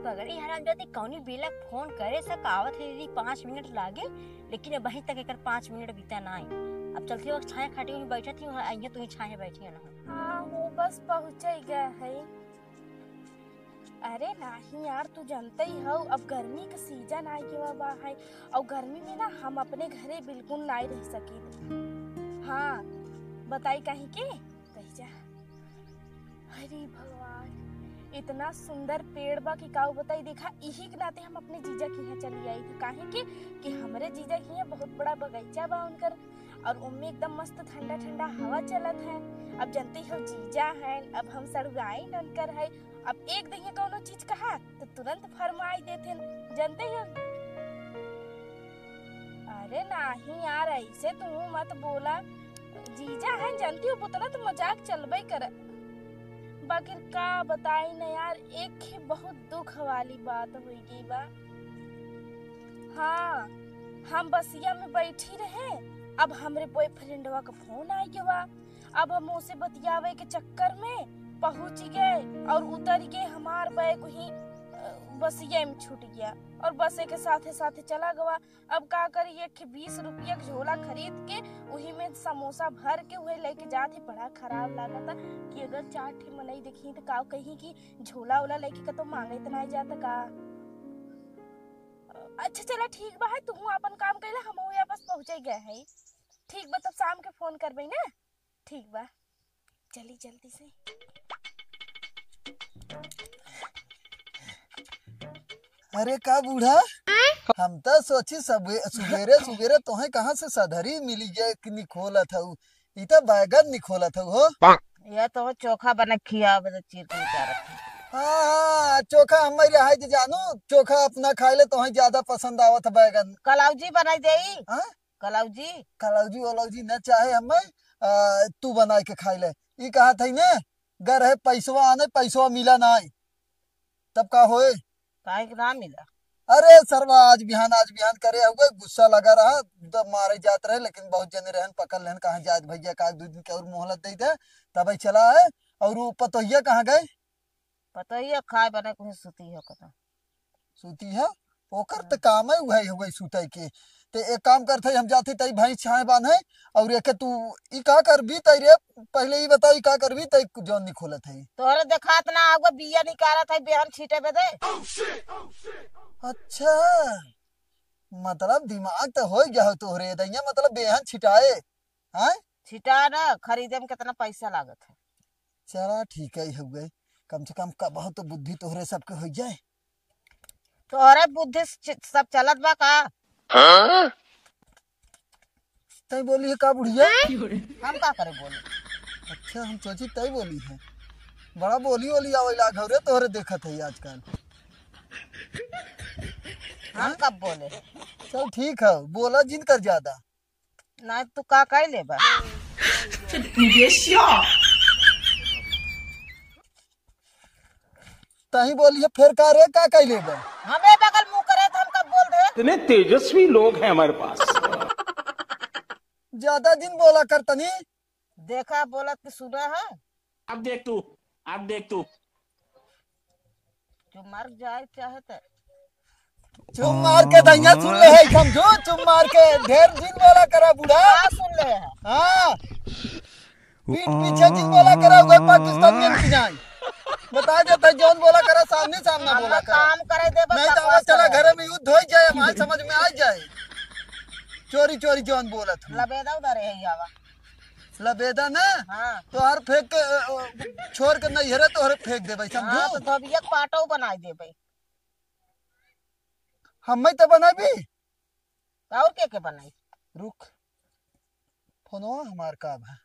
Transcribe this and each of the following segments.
पगड़ी हराम जाती कौनी बेला फोन करे सकावत है दीदी 5 मिनट लागे, लेकिन वहीं तक एक 5 मिनट बीता ना आई। अब चलती वक्त छाया खाटी हुई बैठा थी, आई तू ही छाया बैठी है ना। हाँ वो बस पहुँच ही गया है। अरे नहीं यार, तू जानते ही हो अब गर्मी का सीजन आ गया है और गर्मी में ना हम अपने घरे बिल्कुल नहीं रह सकी। हाँ बताई कहीं के कही जा। अरे भगवान, इतना सुंदर पेड़ बा कि काऊ बताई। देखा यही के नाते हम अपने जीजा के यहाँ चली आई थी। काहे कि हमारे जीजा के यहाँ बहुत बड़ा बगीचा बा उनकर, और उनमें एकदम मस्त ठंडा ठंडा हवा चलत है। अब जानते हो जीजा है, अब हम सड़ुआई उनकर है। अब एक दिन कोनो चीज कहा तो तुरंत फरमाई देते, जानते हो। अरे नहीं यार, ऐसे तू मत बोला। जीजा है जानती हो, पुतना तो मजाक चलबे कर। बाकी का बताई न यार, एक ही बहुत दुख वाली बात हुई गई बा। हाँ हम बसिया में बैठी रहे, अब हमरे बॉयफ्रेंडवा का फोन आ गया। अब हम उसे बतियावे के चक्कर में पहुंच गए और उतर के हमार बैग ही बसिया में छूट गया और बसे के साथे साथे चला गया। अब का करी, एक 20 रुपया का झोला खरीद के वही में समोसा भर के वही लेके जाते। बड़ा खराब लगा था कि अगर 4 ठे मनई देखी तो का कहीं की झोला उला लेके कतो मांगे तो नहीं जाता का। अच्छा चला ठीक बा है, तू अपन काम कैला, हम यहाँ बस पहुंचे गए है। ठीक बा, तब शाम के फोन करबे ना। ठीक बा, चली जल्दी से। अरे का बूढ़ा, हम तो सोची सुबेरे सुबेरे तोहे कहाँ से सधरी मिली जाए कि निखोला था। इता बैगन निखोला था हो। यह तो चोखा बना खिया बता चीर के क्या रखी। हाँ चोखा हमारे यहाँ जे जानू, चोखा अपना खाए ले तोहे ज्यादा पसंद आवत बैगन। कलाउजी बनाई देई। हाँ कलाउजी कलौजी वलौजी न चाहे हमें, तू बना के खाए ले। ई कहा था ने गर है पैसवा आने, पैसवा मिला ना, तब का होए। काहे के ना मिला। अरे सरवा आज बिहान करे हुए गुस्सा लगा रहा तो मारे जात रहे, लेकिन बहुत जने रहन पकड़ लेन कहा जात भैया का 2 दिन के और मोहलत दे दे तब चला है। और वो पतोहिया कहाँ गए। पतोहिया खाए बने कुछ सुती है कता सूती है ओकर तो काम है वही हुए सूते के। ते एक काम करते हम जाते तई भैंस छाए बांधे और एक तू ई का कर भी तई रे, पहले ही बताई का कर भी तई जौन निखोलत है। तोहरे देखात ना आगो बिया निकालत है बेहन छीटे बे दे। अच्छा मतलब दिमाग तो हो गया हो तोहरे दैया, मतलब बेहन छिटाए हैं। छिटा ना खरीदे में कितना पैसा लागत है। चला ठीक है हुए, कम से कम का बहुत तो बुद्धि तोहरे सबके हो जाए। तोहरे बुद्धि सब चलत बा का। तई बोली है का बुढ़िया। हम का करे बोले। अच्छा हम सोची तई बोली है, बड़ा बोली बोली आवेला घरे तोहरे देखत है आजकल। हम कब बोले। चल ठीक है, बोला जिन कर ज्यादा ना तू का कह ले बा। तही बोली है फिर का रे का कह ले बा। हमें बगल मुंह करे तो हम कब बोल दे। इतने तेजस्वी लोग हैं हमारे पास। ज्यादा दिन बोला कर तनी। देखा बोलत के सुना है। अब देख तू जो मर जाए चाहते चुम मार के दैया सुन ले है, समझो चुम मार के ढेर जिन बोला करा बुढ़ा। का सुन ले है। हाँ पीठ पीछे जिन बोला करा हुआ पाकिस्तान में पिनाई बता देता जौन बोला करा सामने सामने बोला करा। काम करे दे बस नहीं तो आवाज चला घर में युद्ध हो जाए, हमारे समझ में आ जाए। चोरी चोरी जौन बोला था लबेदा उधर है यावा लबेदा ना। हाँ तो हर फेंक के छोड़ के नहीं हरे तो हर फेंक दे भाई, हाँ समझो। तो धबिया पाटो बनाई दे भाई। हम तो बना भी और के बनाई। रुक फोनो हमार का है,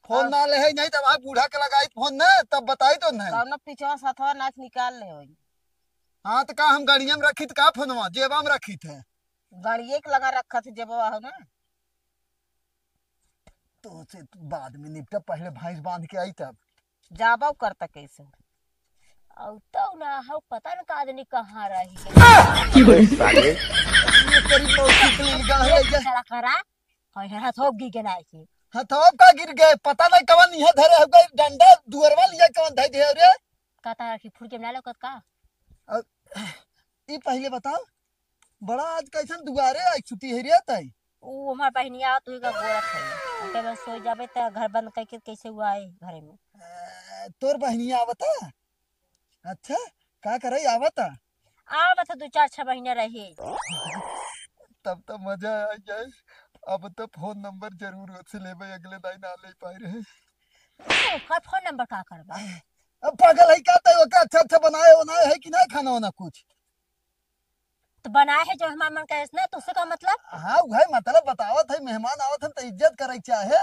फोन ना ले है नहीं तब आप बूढ़ा के लगाई फोन ना तब बताई तो नहीं। कौन पिछवा सथवा नाच निकाल ले होई। हाँ तो का हम गाड़िया में रखी तो का फोनवा जेबा में रखी थे। गाड़िए के लगा रखा थे जब हो ना। तो से बाद में निपटा, पहले भैंस बांध के आई तब जाबा करता कैसे। और तो ना हो पता न का आदमी कहाँ रही ये तेरी मौसी के लिए निगाह है जा। चला करा और हाथ हो गी के नाई थी। हथौब का गिर गए पता नहीं कवन यह धरे हो गए डंडा दुअरवा लिया कवन धई दे रे। कहता कि फुड़ के ना लोकत का। ई पहले बताओ बड़ा आज कैसन दुआरे आई छुट्टी है रे तई वो हमार बहनिया तू का गोरख है ओके बस सो जाबे त घर बंद करके कैसे हुआ है घरे में। तोर बहनिया आवता अच्छा का करे आवता आ बता 2-4-6 महीने रही तब तो मजा आ जाए अब तो फोन नंबर जरूर से लेबे अगले दिन आ ले पाए रहे का फोन नंबर का करबा अब पागल है का तय ओके अच्छा अच्छा बनाए बनाए है कि नहीं खाना वाना कुछ तो बनाए है जो हमार मन करे ना तो उससे का मतलब हाँ वही मतलब बतावत है मेहमान आवत है तो इज्जत करे चाहे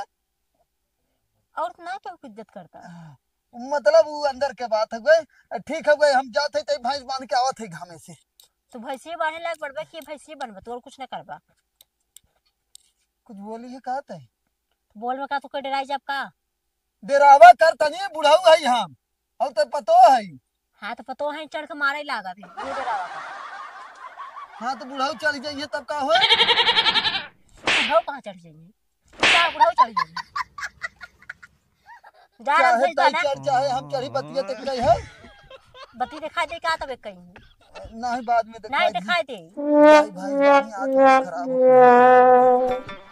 और ना क्यों इज्जत करता मतलब वो अंदर के बात है गए ठीक है गए हम जाते तो भैंस बांध के आवत है घामे से तो भैंसिए बांधे लायक बढ़बा कि भैंसिए बनबा तो और कुछ ना करबा कुछ बोली है कहते है बोल में का तो कोई डराई जब का डेरावा कर तनी बुढ़ाऊ है हम और तो पतो है हाँ तो पतो है चढ़ के मारे लागा भी वो डरावा का हाँ तो बुढ़ाऊ चल जाइए तब का हो बुढ़ाऊ कहाँ चढ़ जाइए क्या बुढ़ाऊ चढ़ जाइए जा रहा चाहे भेज तई दाना चढ़ चाहे हम चढ़ी बतिया तक गई है बत्ती दिखाई दे का तब कहीं नहीं बाद में नहीं दिखाई दिखाई दे भाई भाई आज खराब हो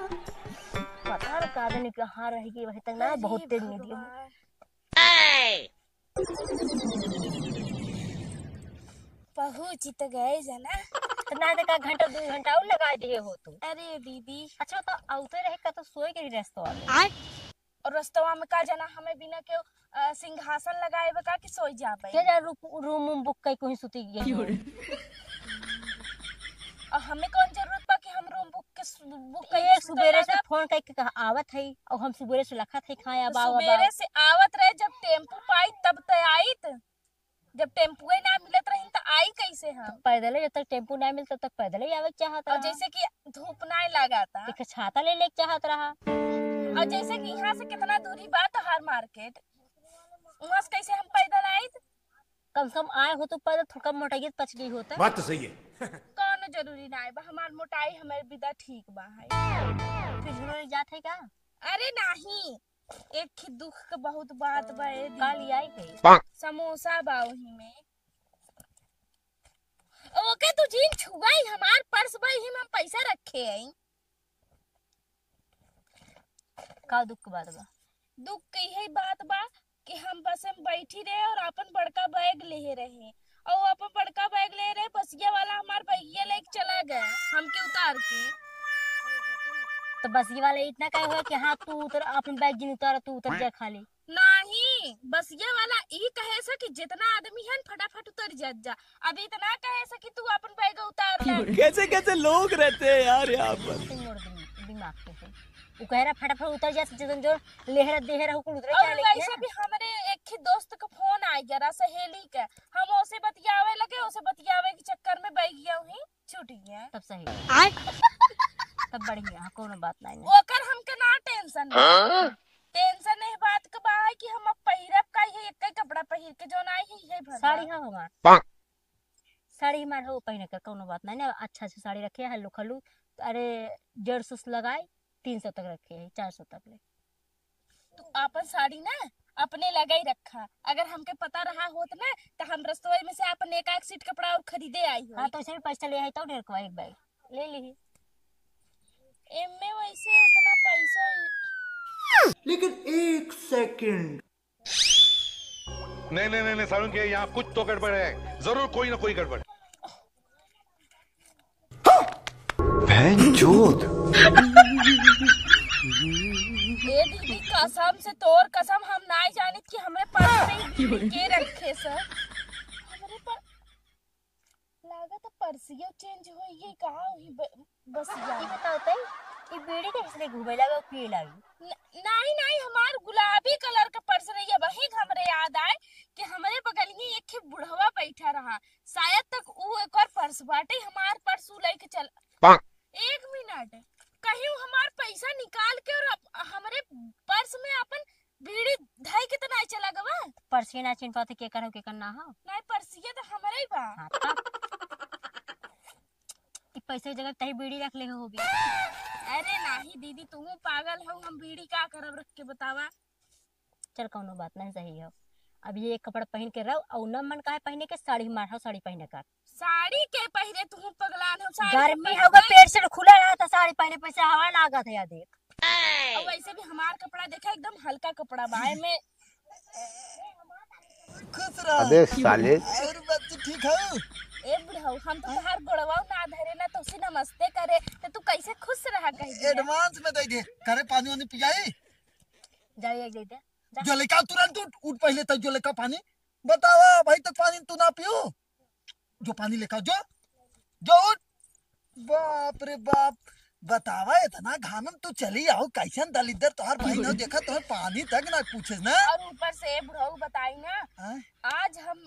पता नहीं का दिन कहाँ रहेगी वही तक ना बहुत तेज मीडियम पहुंच तो गए जना। तो ना देखा घंटा 2 घंटा और लगा दिए हो तो अरे दीदी अच्छा तो आउते रहे का तो सोए के रेस्तो और रस्तवा में का जना हमें बिना के सिंहासन लगाए बका कि सोई जाबे के जा रूम बुक कई कोई सुती गई और हमें कौन जरूरत बा कि हम रूम बुक एक सुबेरे से फोन करके आवत है और हम सुबेरे से लखत है खाए अब सुबेरे से आवत रहे जब टेम्पू पाई तब तो आईत जब टेम्पू ना मिलत रही तो आई कैसे हम पैदल जब तक टेम्पू ना मिलता तब तक पैदल ही आवे चाहत और जैसे कि धूप ना लगाता एक छाता ले ले चाहत रहा और जैसे कि यहाँ से कितना दूरी बा तो हर मार्केट वहाँ से कैसे हम पैदल आए कम से कम आए हो तो पैदल थोड़ा मोटाई पच गई होता बात तो सही है कौन जरूरी ना बा हमार मोटाई हमारे विदा ठीक बा है फिर जरूरी जात है का अरे नहीं एक ही दुख का बहुत बात बा का लिया गई समोसा बा वही में ओके तू जीन छुआई हमार पर्स बा ही हम पैसा रखे हैं का दुख की बात बा दुख की है बात बा कि हम बस में बैठी रहे और अपन बड़का बैग ले रहे और अपन बड़का बैग ले रहे बसिया वाला हमार बैगिया लेके चला गया हमके उतार के तो बस ये वाला इतना कहे हुआ कि हाँ तू उतर अपन बैग जिन उतार तू उतर जा खाली नहीं बस ये वाला ई कहे सा कि जितना आदमी है फटाफट उतर जा अब इतना कहे सा कि तू अपन बैग उतार ले कैसे कैसे लोग रहते हैं यार यहाँ पर दिमाग के है वो कह रहा फटाफट उतर जा जन जो लेहरा देहरा हुकुल उतरे और वैसे भी हमरे एक ही दोस्त का फोन आ गया सहेली का हम उसे बतियावे लगे उसे बतियावे के चक्कर में बैग गया हुई छूट गया तब सही तब बढ़िया कोनो बात नहीं ओकर हमके ना टेंशन टेंशन नहीं बात का बा है कि हम अब पहिरब का है एक कपड़ा पहिर के जो ना है भर साड़ी हां हमार साड़ी हमार हो पहने का कोनो बात नहीं ना अच्छा से साड़ी रखे हल्लू खल्लू अरे 150 लगाए 300 तक रखे है 400 तक ले तू अपन साड़ी ना अपने लगा ही रखा अगर हमके पता रहा होत ना तो हम रस्तोई में से अपन एक सीट कपड़ा और खरीदे आई हो हां तो ऐसे भी पैसा ले आई तो ढेर को एक बैग ले ली एमे वैसे उतना पैसा लेकिन एक सेकंड नहीं सारुण के यहाँ कुछ तो गड़बड़ है जरूर कोई ना कोई गड़बड़ ए दीदी कसम से तोर कसम हम ना जानित कि हमरे पर्स में के रखे सर हमरे पर लागत पर्सियो चेंज होई है कहां हुई बस ये बताओ तई ये बीड़ी कैसे घूमे लगा पी लगी नहीं हमार गुलाबी कलर का पर्स नहीं है वही हमरे याद आए कि हमरे बगल में एक बुढ़वा बैठा रहा शायद तक वो एक और पर्स बाटे हमार पर्स लेके चल 1 मिनट कहीं हमार पैसा निकाल के और हमरे पर्स में अपन बीड़ी धाई के तो नहीं चला गवा पर्सिया ना चिन पाते के करो के करना हो नहीं पर्सिया तो हमरे ही बा पैसे की जगह तही बीड़ी रख ले होगी अरे नहीं दीदी तुम पागल हो हम बीड़ी का करब रख के बतावा चल कौनो बात नहीं, सही है। अब ये एक कपड़ा पहन के रहो और न मन काहे पहने के, साड़ी मार साड़ी पहने का। साड़ी के पहिरे तू पगलान हो, साड़ी गर्मी के होगा, पहिरे। पेट से खुला रहा था, साड़ी पहने पे से हवा लागत है या देख। और वैसे भी हमार कपड़ा देखा एकदम हल्का कपड़ा बा में। खुश रह। अबे साले और बच्ची ठीक है? ए बुढ़ऊ, हम तो तोहार गोड़वा ना धरे ना तो उसी नमस्ते करे, तो तू कैसे खुश रहा कहीं। एडवांस में दे दे, करे पानी वानी पियाई। जाइए दे दे जा। जो लेका तुरंत उठ पहले तक जो लेका पानी बतावा भाई, तक पानी तू ना पियो, जो पानी लेका जो उठ। बाप रे बाप, बतावा इतना घाम में तू चली आओ, कैसन दलिदर तोहर भाई ना देखा, तोहर पानी तक ना पूछे ना। और ऊपर से बुढ़ऊ बताई ना, हाँ? आज हम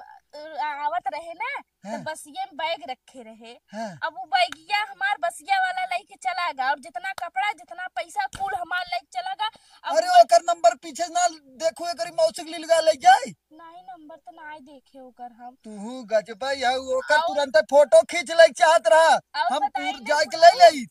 आवत रहे ना तो हाँ। बसिये में बैग रखे रहे। हाँ। अब वो बैगिया हमार बसिया वाला लेके चला गया, और जितना कपड़ा जितना पैसा कुल हमार लेके चला गया। अब अरे ओकर नंबर पीछे ना देखो, एकरी मौसी के लगा ले जाए। नहीं नंबर तो नहीं देखे ओकर हम। तू गजबा या ओकर आओ। तुरंत फोटो खींच ले चाहत रहा, और हम बताई पूर ना जाए के ले लई।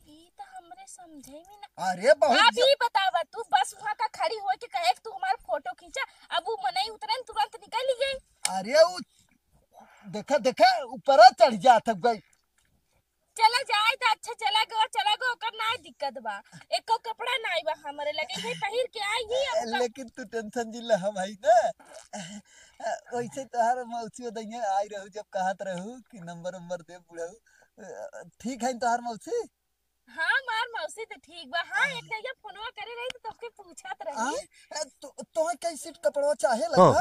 ई तो हमरे समझे में ना। अरे बहुत आप ही बतावा, तू बस वहाँ का खड़ी हो के कहे कि तू हमारा फोटो खींचा, अब वो मनई उतरन तुरंत निकल गई। अरे वो देखा देखा ऊपर चढ़ जात गई। चला जाए तो अच्छा, चला गो ओकर ना दिक्कत बा, एको कपड़ा नहीं बा हमरे लगे है पहिर के आई ही। अब लेकिन तू टेंशन जिला हम आई ना, वैसे तोहार मौसी दैया आई रहू, जब कहत रहू कि नंबर दे बुढ़ऊ। ठीक है तोहार मौसी? हाँ मार मौसी तो ठीक बा। हाँ एक जगह फोनवा करे रही तो तोके पूछत रही तो कई सीट कपड़वा चाहे लगा?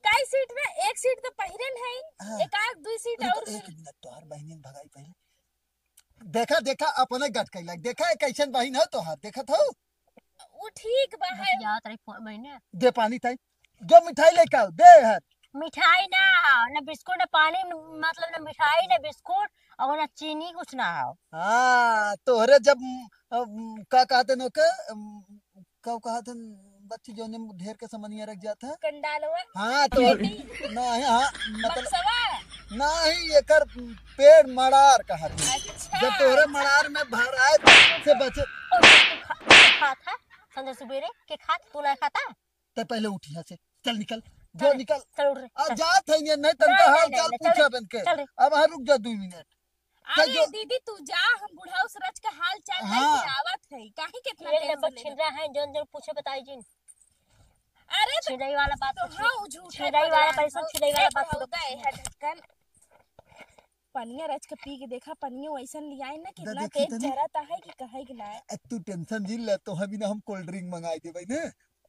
काई सीट में एक सीट तो पहिरन है, हाँ। एक आध दुई सीट रुको, और एक मिनट, तोहार बहनी भगाई पहले। देखा अपने गट कैला, देखा कैसन बहन है तोहार, देखत हो? वो ठीक बा है। याद रही महीने दे पानी ताई, जो मिठाई लेके आओ दे है। मिठाई ना बिस्कुट ना पानी, मतलब ना मिठाई ना बिस्कुट और ना चीनी, कुछ ना हो। हाँ तोहरे जब का कहते नो के कब कहते बच्ची जो ने ढेर के समनिया रख जाता है। कंडालवा हाँ तो नहीं, हाँ मतलब बक्सवा नहीं, एकर पेड़ मड़ार कहते। अच्छा। जब तोहरे मड़ार में भर आए से बचे और तू खाता संजय सुबेरे के तू नहीं खाता। तो पहले उठी यहाँ से, चल निकल, जो निकल। चल उठ रे, चल। जात है नहीं तनका नहीं, हाल नहीं, चाल नहीं, पूछा चल बन के। चल रे। अब हाँ रुक जा 2 मिनट। अरे जो- दीदी तू जा, हम बुढ़ाऊ सूरज का हाल चाल हाँ। नहीं आवत है, काहे कितना खेल टेंशन नंबर ले। छिंदरा है, जोन जोन पूछे बताई जिन अरे तो छिड़ाई वाला बात तो पूछी। हाँ वो झूठ है, छिड़ाई वाला परिसर, छिड़ाई वाला बात होता है पूछी। ढक्कन पनिया रच के पी के देखा, पनिया वैसन लियाई ना कितना देखी तेज तनी। जरता है कि कहे कि ना। तू टेंशन जिल ले, तो हम हम कोल्ड ड्रिंक मंगाई दे भाई ने।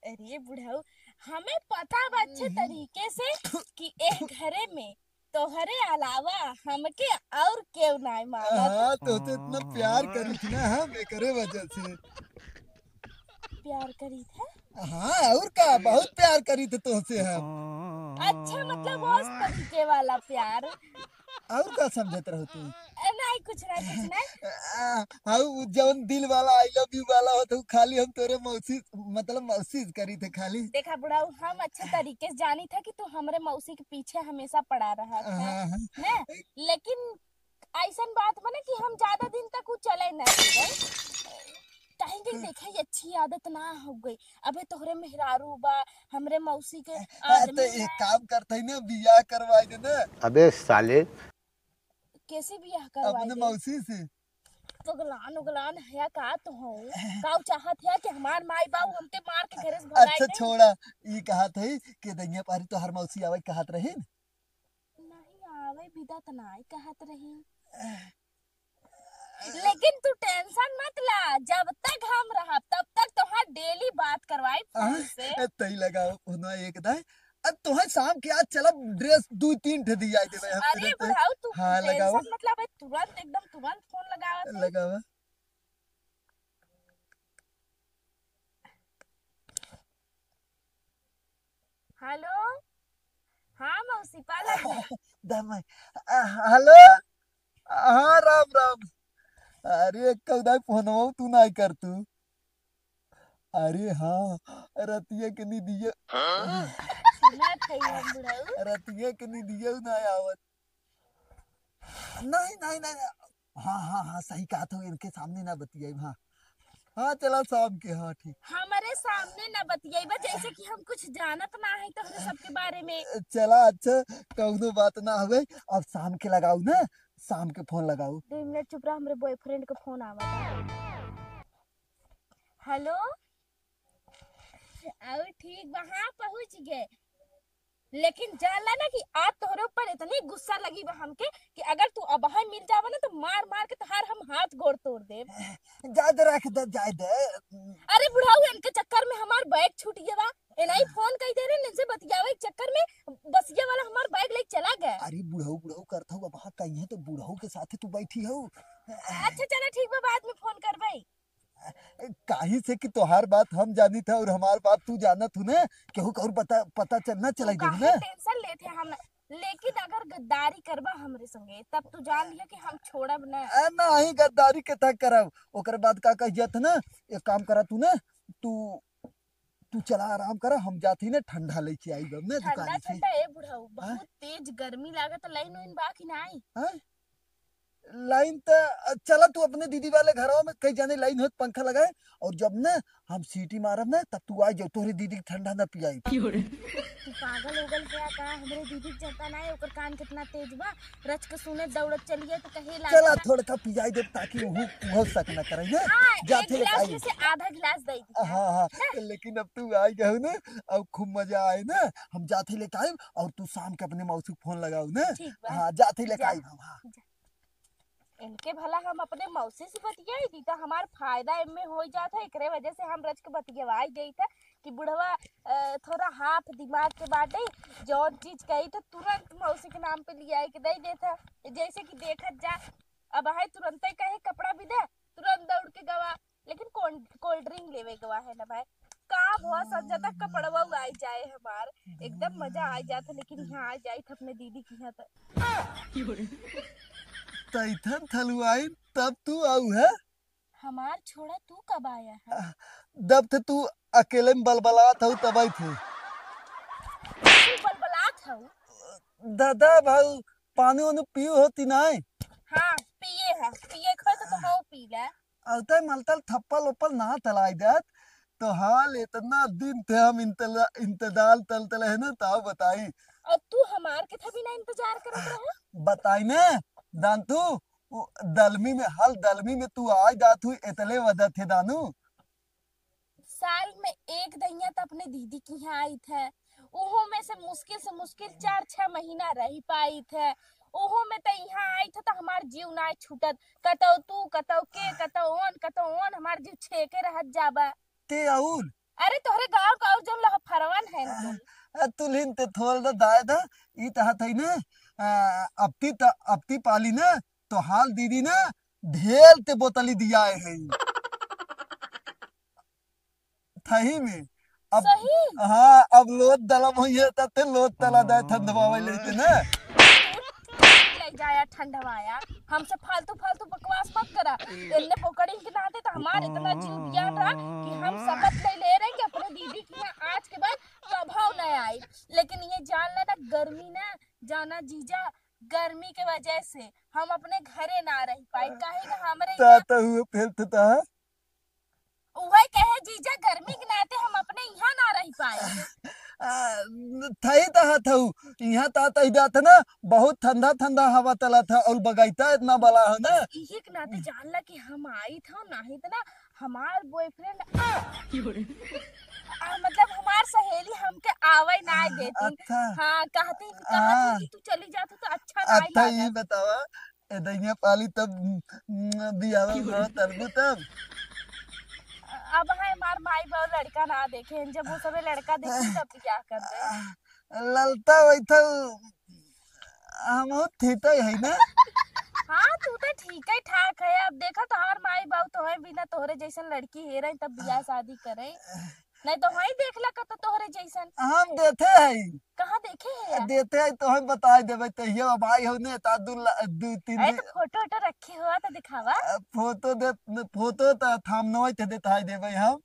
अरे बुढ़ाऊ, हमें पता बा अच्छे तरीके से कि एक घरे में तोहरे अलावा हमके और क्यों नहीं मानत। हाँ तो इतना प्यार करी थी ना हम, एकरे वजह से। प्यार करी था। हाँ और का, बहुत प्यार करी थे तुमसे हम। अच्छा मतलब उस तरीके वाला प्यार। और का समझत रहो तू? नहीं कुछ नहीं। हाँ जवन दिल वाला आई लव यू वाला हो तो खाली हम तोरे मौसी मतलब मौसी करी थे खाली। देखा बुढ़ाऊ, हम अच्छे तरीके से जानी था कि तू हमरे मौसी के पीछे हमेशा पड़ा रहा था हाँ, हाँ। ना, लेकिन ऐसन बात बने कि हम ज्यादा दिन तक वो चले ना कहेंगे। देखा ये अच्छी आदत ना हो गई, अबे तोहरे मेहरारू बा हमरे मौसी के तो आदमी एक बा। काम करते है ना, बियाह करवाई दे ना अबे साले कैसे बियाह करवाई अपने दे? मौसी से। उगलान उगलान है का तो हो का चाहत है कि हमार माई बाबू हमके मार के घरे से भगाए अच्छा नहीं? छोड़ा, ये कहत है कि दैया पारी तो हर मौसी आवे कहत रही। नहीं आवे विदा त नहीं कहत रही, लेकिन तू टेंशन मत ला, जब तक हम रहा तब तक तोहार डेली बात करवाई फोन से। तई लगाओ होना एक दाई। अब तोहे शाम के आज चला ड्रेस 2-3 ठे दिया दे भाई हम अरे तुरंत। बुढ़ाऊ तू हाँ, लगाओ। टेंशन मत ला भाई, तुरंत एकदम तुरंत फोन लगावत है। लगावा। हेलो हाँ मौसी पाला जी। दम हेलो, हाँ राम राम। अरे कौदा फोनवा तू नहीं कर तू? अरे हाँ रतिया के नी दिए, सुना थे हम बुढ़ाऊ। रतिया के नी दिए ना आवत। नहीं नहीं नहीं, हाँ हाँ हाँ सही कहा था, इनके सामने ना बतियाई। हाँ हाँ चला शाम के, हाँ ठीक। हमारे सामने ना बतियाइबा जैसे कि हम कुछ जानत ना है तोहरे सबके बारे में। चला अच्छा कौनो बात ना हुए। अब शाम के लगाऊ ना, शाम के फोन लगाऊ। 2 मिनट चुप रह, हमरे बॉयफ्रेंड का फोन आवा था। हेलो, और ठीक वहां पहुंच गए, लेकिन जानला ना कि आज तोहरे ऊपर इतनी गुस्सा लगी बा हमके कि अगर तू अब मिल जावा ना तो मार मार के तोहार हम हाथ गोड़ तोड़ दे। जाए दे, रख दे, जाए दे। अरे बुढ़ाऊ, इनके चक्कर में हमार बैग छूट गया बा। इन्हीं फोन कई दे रहे इनसे बतियावे के चक्कर में बसिया वाला हमार बैग लेके चला गया। अरे बुढ़ऊ बुढ़ऊ करता हूँ, अब कहीं है तो बुढ़ऊ के साथ तू बैठी हो। अच्छा चला ठीक बा, बाद में फोन करबई। काहे से कि तोहार बात हम जानी था और हमार बात तू जानत हूँ ना, केहू कहूँ पता चलना चला तू जाए काहे ना। टेंशन लेते हम, लेकिन अगर गद्दारी करबा हमरे संगे तब तू जान लिया कि हम छोड़ब ना। नहीं गद्दारी के तक करब। ओकर बाद का कहिया था ना, एक काम करा तू ना, तू तू चला आराम करा, हम जाती ना ठंडा लेके आई बम ना ठंडा दुकान से। ठंडा ए बुढ़ाऊ, बहुत तेज गर्मी लागत, लाइन उइन बा कि नाही? हाँ? लाइन तो चला तू अपने दीदी वाले घरों में कई जाने लाइन हो पंखा लगाए, और जब ना हम सीटी मारब ना तब तू आ जाओ, तोहरी दीदी के ठंडा ना पियाई। तू पागल उगल क्या का, हमरे दीदी के जनता नहीं, ओकर कान कितना तेज बा, रच के सुने दौड़त चलिए तो कहे चला थोड़ा का पियाई दे ताकि वो शक न करे ना। एक जाते गिलास आई। में से आधा गिलास दे दी। हाँ, लेकिन अब तू आई गए ना, अब खूब मजा आए ना, हम जाते लेके आए, और तू शाम के अपने मौसी को फोन लगाऊ ना। ठीक बा। हाँ जाते लेके आई हम। हाँ। इनके भला हम अपने मौसी से बतियाई दी तो हमार फायदा इनमें हो जाता, एकरे वजह से हम रच के बतियावाई गई था कि बुढ़वा थोड़ा हाथ दिमाग के बाटे, जो चीज कही तो तुरंत मौसी के नाम पे लिया के दे देता। जैसे कि देखत जा, अब है तुरंत ही कहे कपड़ा भी दे, तुरंत दौड़ के गवा, लेकिन कोल्ड ड्रिंक लेवे गवा है ना भाई, का बहुत सजा तक कपड़वा आई जाए हमार, एकदम मजा आ जाता। लेकिन यहाँ आ जाए अपने दीदी की यहाँ तो तैथन थलुआई तब तू आऊ है। हमार छोड़ा तू कब आया है? जब थे तू अकेले में बलबलात हो तब आई थे। तू बलबलात हूँ? दादा भाऊ पानी वानी पियो होती नहीं। हाँ पिए है, पिए खो तो हो पी ले। औते मलतल थप्पल उप्पल ना तलाई देत तो हाल इतना दिन थे हम इंतजार तलतल है ना, ताऊ बताई। और तू हमार के था भी ना इंतजार करत रहा? बताई ने दांतू दलमी में हल दलमी में तू आज दात हुई इतले वजह थे दानू। साल में एक दैया तो अपने दीदी की यहाँ आई थे, ओहो में से मुश्किल 4-6 महीना रह पाई थे, ओहो में तो यहाँ आई थे तो हमार जीव ना छूटत, कतो तू कतो के कतो ओन हमार जीव छेके रहत जाबा। ते आउल अरे तोहरे गांव का जो लहफरवन है ना तुलिन ते थोल दा दाय दा ई तहा थई ने अपती पाली ना तो हाल दीदी ना ढेल ते बोतली दिया है थही में। अब सही? हाँ अब लोट दलम होइए तब ते लोट तला दाय ठंडवावे लेते ना। ले जाया ठंडवाया, हमसे फालतू बकवास मत करा। इन्ने पोकड़ी के नाते तो हमार इतना जीव ज्ञान रहा कि हम शपथ ले रहे हैं कि अपने दीदी की यहाँ आज के बाद प्रभाव न आए। लेकिन ये जान लेना गर्मी ना जाना जीजा, गर्मी के वजह से हम अपने घरे ना रह पाए, काहे हमरे ताता हुए फिर ता वही कहे जीजा, गर्मी के नाते हम अपने यहाँ ना रह पाए। थई तहा थऊ यहाँ ता तई दा था ना, बहुत ठंडा ठंडा हवा तला था और बगाइता इतना बड़ा है ना। यही के नाते जानला कि हम आई था, नहीं तो ना हमार बॉयफ्रेंड मतलब हमार सहेली हमके आवे ना देती। अच्छा। हाँ कहती कि तू चली जाती तो अच्छा ना अच्छा ये बतावा एदैया पाली तब बियावा हो तरबू तब। अब है हमार माई बाबू लड़का ना देखे, जब वो सब लड़का देखे तब क्या कर दे। ललता वैथा हम थीता है ना। हाँ तू तो ठीक है ठाक है, अब देखा तो हर माई बाबू तो है बिना तोहरे जैसन लड़की हे रही तब बियाह शादी करे, नहीं तो वही देख ला तो तोहरे जैसन। हम देते हैं कहाँ देखे है? देते हैं तो हम बता देबे तहियो अब आई हो ने ता दू तीन अरे तो फोटो रखे हुआ तो दिखावा। फोटो तो थाम नोय ते देता है देबे हम।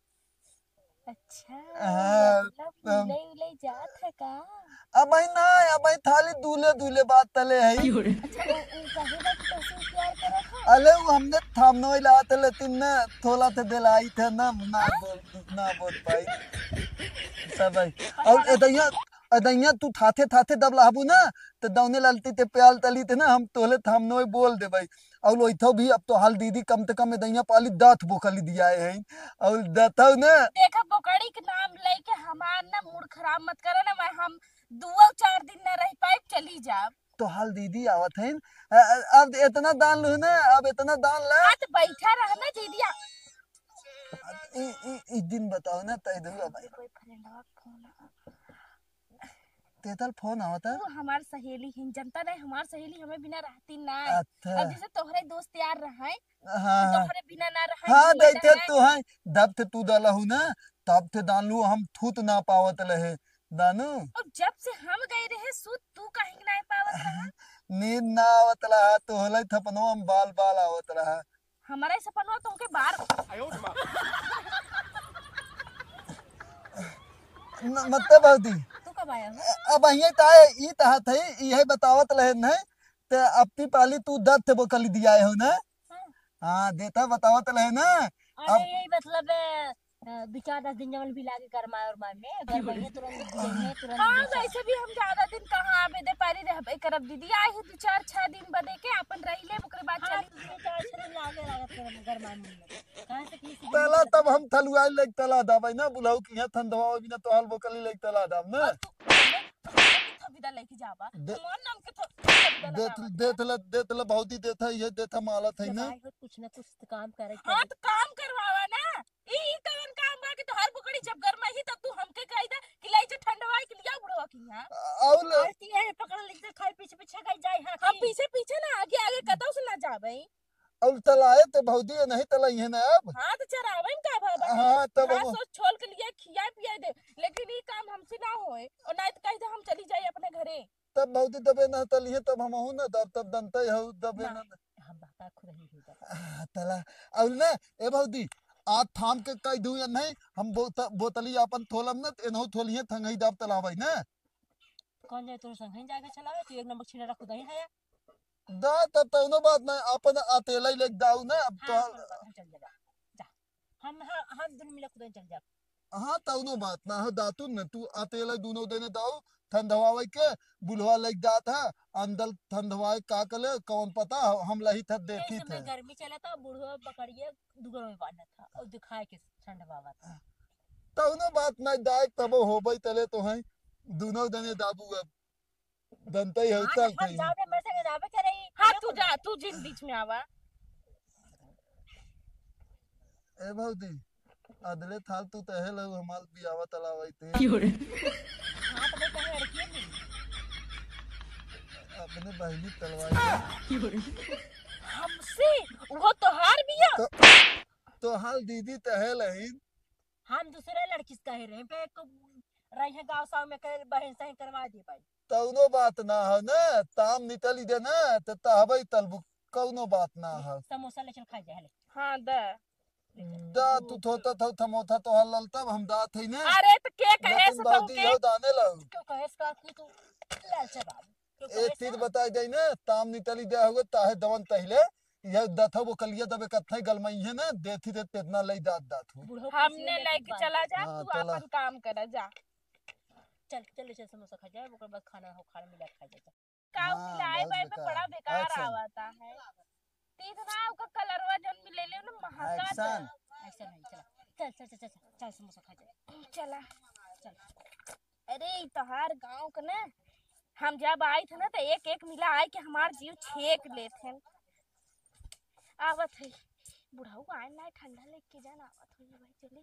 अच्छा हाँ, मतलब मिले जात है का? अब भाई ना, अब भाई थाली दूल्हे दूल्हे बात तले है। अच्छा कहे बा कि कैसे प्यार करत है? अले वो हमने थामनो ही ला तले तीन ना थोड़ा थे दिलाई थे ना ना बोल पाई सब भाई। और एदैया तू थाथे थाथे दब लाबू ना तो दौने ललती ते प्याल तली थे ना हम तोले थामनो ही बोल दे भाई। और लोइथो भी अब तो हाल दीदी कम से कम एदैया पाली दांत बोकली दिया है और दथो ना। देखा बोकड़ी के नाम लेके हमार ना मूड खराब मत करो ना, मैं हम 2-4 दिन न रह पाए चली जाब। तो हाल दीदी आवत है अब इतना दान लो ना, अब इतना दान ला। हाँ तो बैठा रहना दीदिया। इस दिन बताओ ना तय दो भाई। कोई फ्रेंडवा फोन तेतल फोन आवता। वो हमार सहेली हिन, जनता नहीं हमार सहेली हमें बिना रहती ना। अच्छा अब जैसे तोहरे दोस्त यार रहे हाँ हाँ तोहरे बिना ना रहे हाँ दैते तो है दब थे तू दला हूँ ना तब थे दान लू हम थूत ना पावत रहे दानू। अब जब से हम गए रहे सूत तू कहीं नहीं पावत रहा। नींद ना आवत रहा तो हले थपनो हम बाल बाल आवत रहा। हमारा सपनवा तुमके बार मतलब बहुती तू कब आया हो? अब यही ताए ई तहा थे यही बतावत रहे न ते अपनी पाली तू दब थे बोकली दिया हो ना। हाँ देता बतावत रहे ना। अरे यही मतलब 2-4-10 दिन जमन भी लागे गरमाए और में गरमाए तुरंत दिए तुरंत हाँ बेचा। वैसे भी हम ज्यादा दिन कहाँ आबे दे पारी रहबे करब दीदी। आए है 2-4-6 दिन बदे के अपन रही ले ओकरे बाद हाँ चली। 2-4 दिन लागे लागत गरमाए में कहां से किसी तला तब हम थलुआई लेक तला दाबै ना बुलाऊ कि यहाँ ठंडवा बिना तो हाल बोकली लेक तला दाब ना। विदा लेके जाबा दे- मोर नाम के विदा देत ल बहुत ही देता ये देता मालत है जब ना। आए हो कुछ ना कुछ तो काम करे हाँ तो काम करवावा ना। ई कवन काम बा कि तो हर पकड़ी जब गरमा ही तब तू हमके कही दे कि लाई जो ठंडवा के लिया बुढ़वा की हां। और आरती है पकड़ लेते खाई पीछे पीछे गई जाए हां हम पीछे पीछे ना आगे आगे कतौ से ना जाबे। और तलाए तो बहुत ही नहीं तलाई है ना अब। हाँ तो चरावे में का भाबा। हाँ तब हाँ सोच छोल के लिए खिया पिया दे लेकिन ये काम हमसे ना होए और नहीं तो कही दे हम चली जाए अपने घरे। तब बहुत ही दबे ना तली है तब हम हूं ना तब दंते हो दबे ना हम बता खुद ही हो जाता तला और ना ए बहुत ही आज थाम के कई दू या नहीं हम बोतली अपन थोलम ना एनहो थोलिए थंगई दाब तलाबै ना। कौन जाए तोर संग जाके चलावे तू एक नंबर छिना खुद ही है। दा तब तो नो बात नहीं अपन अकेला ही लेक दाऊ ना अब तो हाँ हम चल जा जा हम दोनों मिले खुद ही चल जा। हाँ तो नो बात ना हो दातु न तू अकेला दोनों देने दाऊ ठंडवावे के बुलवा लेक जात है अंदर ठंडवाए का कले कौन पता हम लही था देखी इस थे। समय गर्मी चला था बूढ़ो पकड़िए दुगरो में बांधा था और दिखाए के ठंडा बाबा था। तो नो बात नहीं दाए तब होबई तले तो है दोनों देने दाबू अब दंते ही हाँ चल तो हम थई। जाओ मेरे संग जावे करे हाँ तू जा तू जिन बीच में आवा। ए भौजी अदले थाल तू तहे लो हमाल बियावा तलावई थे हाँ तो मैं कहे रखिए नहीं अपने बहनी तलवाई हमसे वो तोहार बिया। तो हाल दीदी तहे लही हम दूसरे लड़की से कह रहे हैं पे को रही है गांव साव में कर बहन सही करवा दे भाई। तौनो बात ना हो ना ताम निकली दे ना तो तहबई तलबु कौनो बात ना हो। समोसा ले चल खा जाए ले। हाँ दा दा तू थोता थो थमोथा तो हलल तब हम दात है ना। अरे तो के कहे लेकिन से बाउदी तुमके हो दाने लऊ क्यों कहे इसका कि तू लाल चबा एक चीज बताई गई ना ताम निकली दे हुए ताहे दवन तहिले यह दथो वो कलिया दबे कथई गलमई है ना देथी दे तेतना लई दात दात हो। हमने लेके चला जा हाँ, तू चला। अपन काम कर जा। चल चल चल समोसा खा जाए ओकर बाद खाना हो खाना मिला खा जाए। काऊ हाँ, मिलाए बहुत बाय में बेकार। बड़ा बेकार अच्छा। आवता है। तीत ना ओका कलरवा जन मिले ले ना महका एक्शन ऐसा नहीं चला चल चल चल चल चल समोसा खा जाए चला। चल। अरे ई तोहार गांव के ना हम जब आई थे ना तो एक एक मिला आए के हमार जीव छेक लेथे। आवत है बुढ़ाऊ आए ना ठंडा लेके जाना आवत है भाई चली।